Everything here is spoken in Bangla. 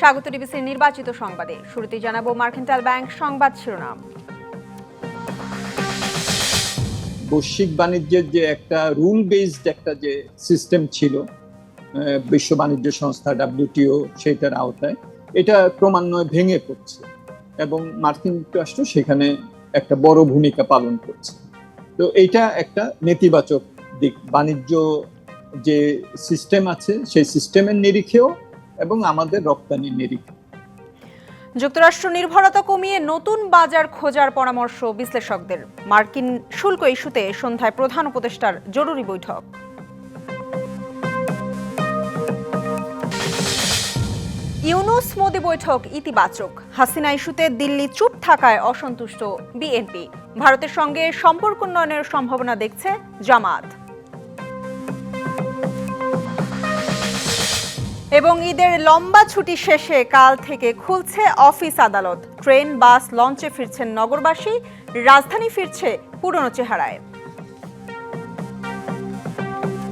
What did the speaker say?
স্বাগত ডিবিসির নির্বাচিত সংবাদে। শুরুতেই জানাবো মার্কেন্টাইল ব্যাংক সংবাদ শিরোনাম। বৈশ্বিক বাণিজ্যের যে একটা রুল বেসড একটা যে সিস্টেম ছিল বিশ্ব বাণিজ্য সংস্থা WTO, সেটার আওতায় এটা ক্রমান্বয়ে ভেঙে পড়ছে এবং মার্কিন যুক্তরাষ্ট্র সেখানে একটা বড় ভূমিকা পালন করছে। তো এইটা একটা নেতিবাচক দিক বাণিজ্য যে সিস্টেম আছে সেই সিস্টেমের নিরিখেও এবং আমাদের রপ্তানির নিরিখে। যুক্তরাষ্ট্র নির্ভরতা কমিয়ে নতুন বাজার খোঁজার পরামর্শ বিশ্লেষকদের। মার্কিন শুল্ক ইস্যুতে সন্ধ্যায় প্রধান উপদেষ্টার জরুরি বৈঠক। ইউনূস মোদি বৈঠক ইতিবাচক। হাসিনা ইস্যুতে দিল্লি চুপ থাকায় অসন্তুষ্ট বিএনপি। ভারতের সঙ্গে সম্পর্ক উন্নয়নের সম্ভাবনা দেখছে জামায়াত। এবং ঈদের লম্বা ছুটি শেষে কাল থেকে খুলছে অফিস আদালত। ট্রেন, বাস, লঞ্চে ফিরছেন নগরবাসী। রাজধানী ফিরছে পুরনো চেহারায়।